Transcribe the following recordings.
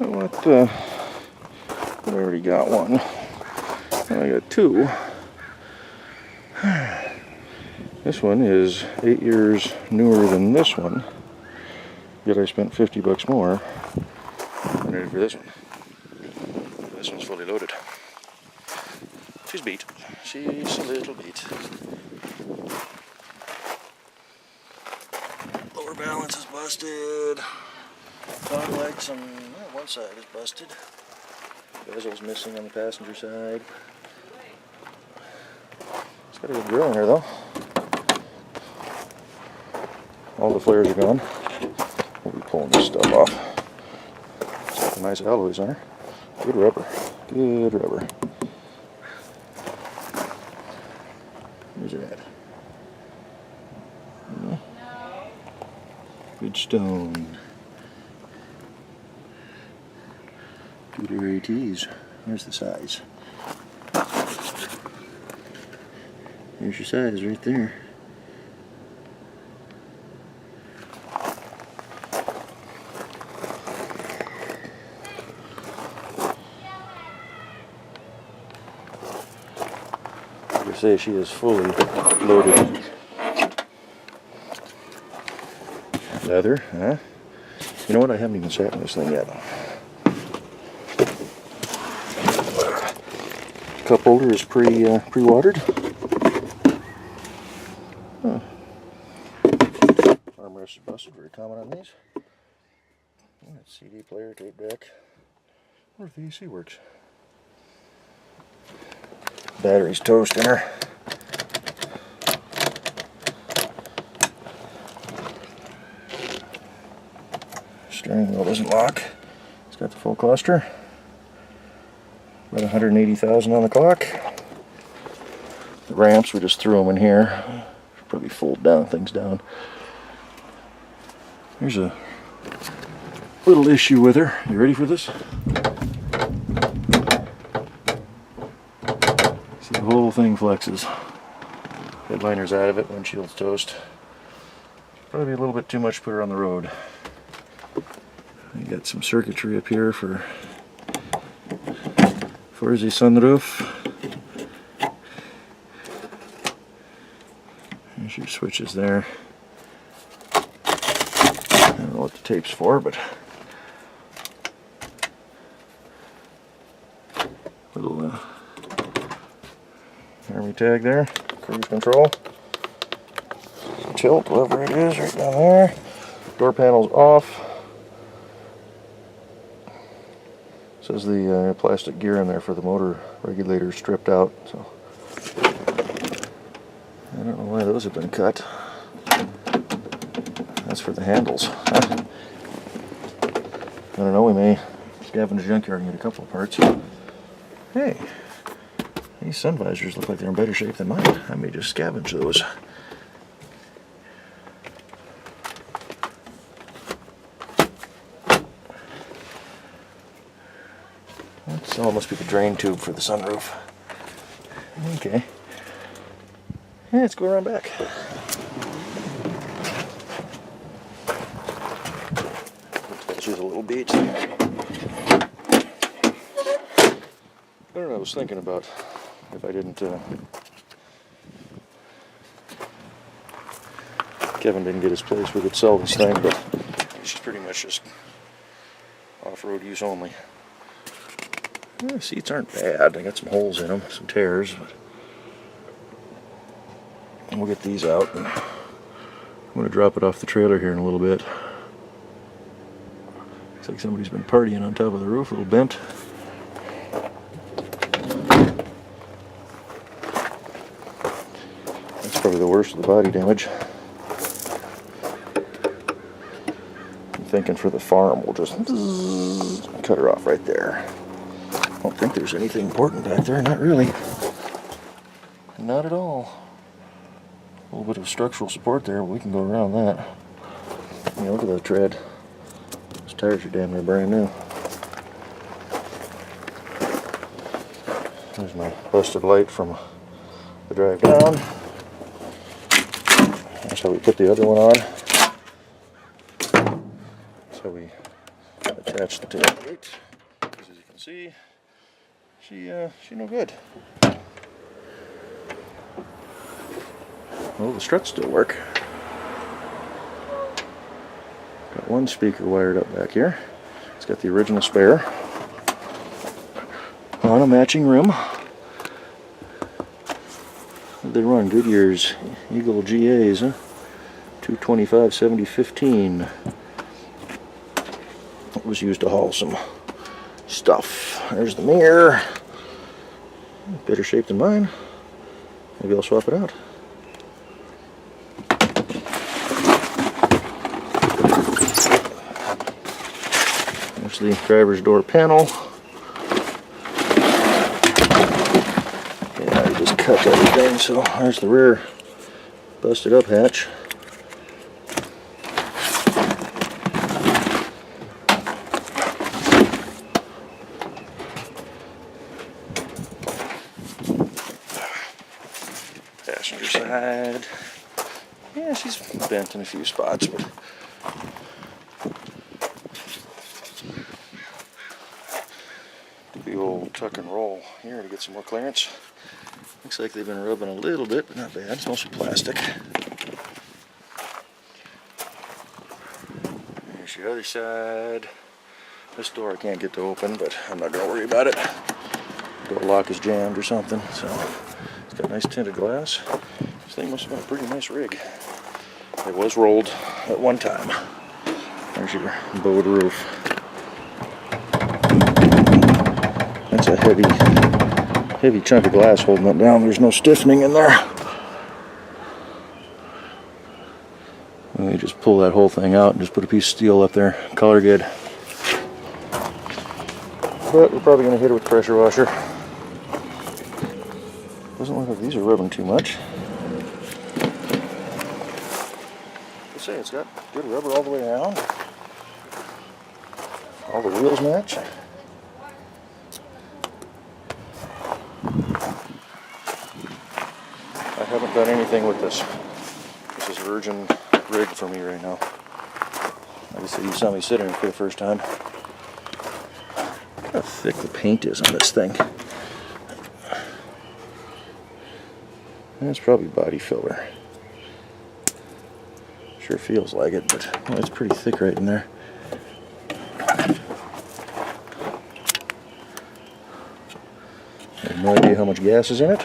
I already got one. I got two. This one is 8 years newer than this one, yet I spent $50 more than I did for this one. This one's fully loaded. She's beat. She's a little beat. Lower balance is busted. Fog lights on one side is busted. Bezel's missing on the passenger side. It's got a good grill in here though. All the flares are gone. We'll be pulling this stuff off. Some nice alloys on her. Good rubber. Good rubber. Where's it at? Good stone. Pewter ATs. There's the size. There's your size right there. Like I say, she is fully loaded. Leather, huh? You know what? I haven't even sat in this thing yet. Cup holder is pre-watered. Huh. Armrest is busted. Very common on these. CD player, tape deck. I wonder if the AC works. Battery's toast in her. Steering wheel doesn't lock. It's got the full cluster. About 180,000 on the clock. The ramps, we just threw them in here. Should probably fold things down. Here's a little issue with her. You ready for this? See, the whole thing flexes. Headliner's out of it, windshield's toast. Probably a little bit too much to put her on the road. I got some circuitry up here for the sunroof. There's your switches there. I don't know what the tape's for, but little army tag there, cruise control, tilt, whatever it is, right down there. Door panel's off. Says the plastic gear in there for the motor regulator stripped out, so I don't know why those have been cut. That's for the handles. I don't know, we may scavenge the junkyard and get a couple of parts. Hey, these sun visors look like they're in better shape than mine. I may just scavenge those. Oh, it must be the drain tube for the sunroof. Okay. Yeah, let's go around back. She's a little beat. I don't know, I was thinking about if I didn't... Kevin didn't get his place, we could sell this thing, but she's pretty much just off-road use only. The seats aren't bad. I got some holes in them, some tears, but we'll get these out. And I'm going to drop it off the trailer here in a little bit. Looks like somebody's been partying on top of the roof, a little bent. That's probably the worst of the body damage. I'm thinking for the farm, we'll just cut her off right there. I don't think there's anything important back there, not really. Not at all. A little bit of structural support there, but we can go around that. Yeah, look at that tread. Those tires are damn near brand new. There's my busted light from the drive down. That's how we put the other one on. That's how we attach the tailgate, because as you can see, she no good. Well, the struts still work. Got one speaker wired up back here. It's got the original spare on a matching rim. They run Goodyear's Eagle GAs, huh? 225 70 15. It was used to haul some stuff. There's the mirror. Better shape than mine. Maybe I'll swap it out. There's the driver's door panel. Yeah, I just cut everything, so there's the rear busted up hatch. Passenger side. Yeah, she's bent in a few spots, but do the old tuck and roll here to get some more clearance. Looks like they've been rubbing a little bit, but not bad. It's mostly plastic. There's your other side. This door I can't get to open, but I'm not going to worry about it. Door lock is jammed or something, so it's got nice tinted glass. This thing must have been a pretty nice rig. It was rolled at one time. There's your bowed roof. That's a heavy chunk of glass holding it down. There's no stiffening in there. And you just pull that whole thing out and just put a piece of steel up there. Color good. But we're probably going to hit it with pressure washer. Doesn't look like these are rubbing too much. Let's say it's got good rubber all the way around. All the wheels match. I haven't done anything with this. This is virgin rig for me right now. Like I said, you saw me sitting here for the first time. Look how thick the paint is on this thing. That's probably body filler. Sure feels like it, but well, it's pretty thick right in there. I have no idea how much gas is in it.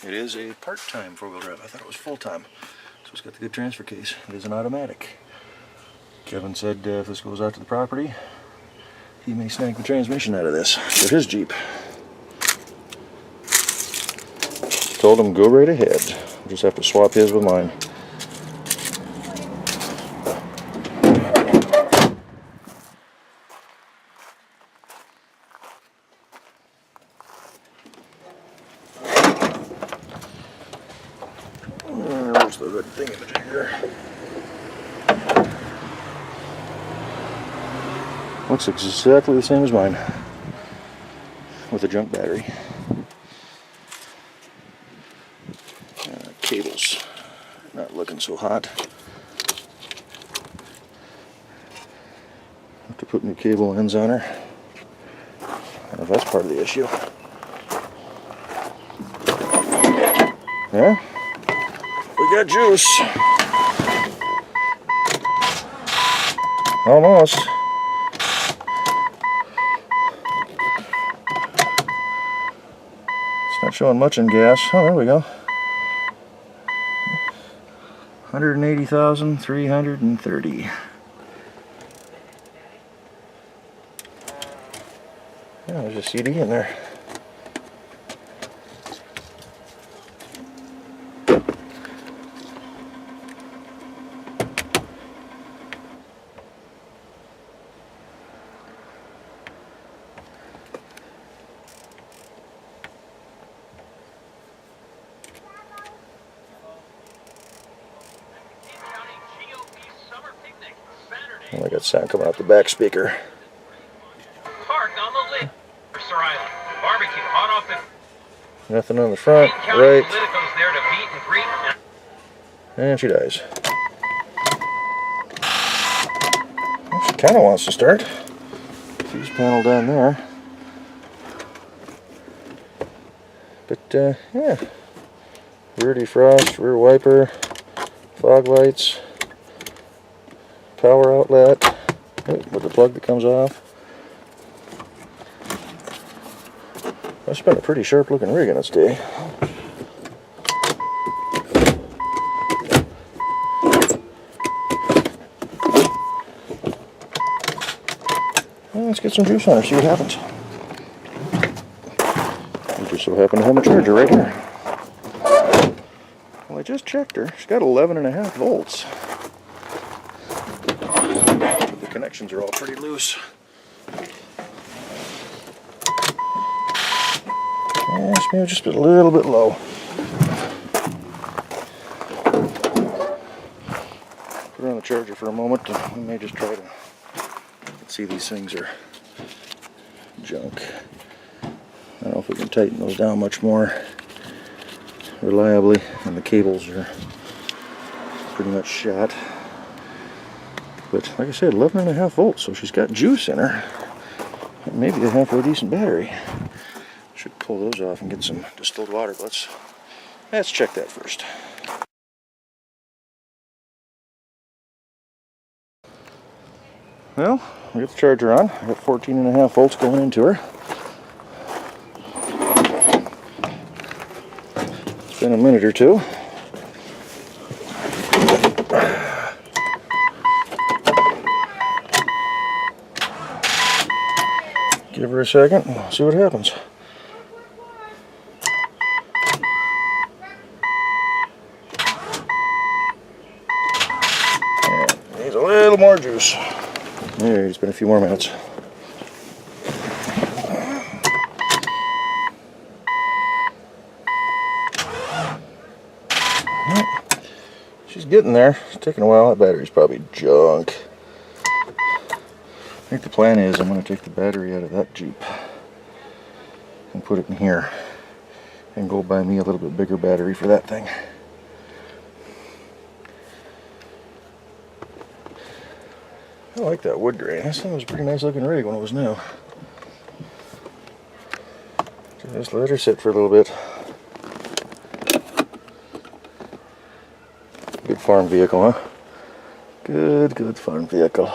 It is a part-time four-wheel drive. I thought it was full-time. So it's got the good transfer case. It is an automatic. Kevin said if this goes out to the property, he may snag the transmission out of this for his Jeep. Told him go right ahead. Just have to swap his with mine. Where's the red thingamajigger? Looks exactly the same as mine, with a junk battery. Cables not looking so hot. Have to put new cable ends on her. I don't know if that's part of the issue. Yeah, we got juice. Almost. It's not showing much in gas. Oh, there we go. 180,330. Yeah, there's a CD in there. Well, I got sound coming out the back speaker. Park on the lake. Island. Barbecue, hot off the... Nothing on the front, right. Politicos there to meet and greet. And she dies. She kind of wants to start. Fuse panel down there. But, yeah. Rear defrost, rear wiper, fog lights, power outlet, with the plug that comes off. That's been a pretty sharp looking rig in its day. Well, let's get some juice on her, see what happens. We just so happen to have a charger right here. Well, I just checked her. She's got 11.5 volts. The connections are all pretty loose. Yeah, it's maybe just a little bit low. Put her on the charger for a moment. We may just try to see these things are junk. I don't know if we can tighten those down much more reliably, and the cables are pretty much shot. But like I said, 11.5 volts, so she's got juice in her. Maybe a halfway decent battery. Should pull those off and get some distilled water, but let's check that first. Well, we got the charger on. I got 14.5 volts going into her. It's been a minute or two. Give her a second and see what happens. And needs a little more juice. There, it's been a few more minutes. She's getting there. It's taking a while. That battery's probably junk. I think the plan is I'm going to take the battery out of that Jeep and put it in here and go buy me a little bit bigger battery for that thing. I like that wood grain. This thing was a pretty nice looking rig when it was new. Just let her sit for a little bit. Good farm vehicle, huh? Good farm vehicle.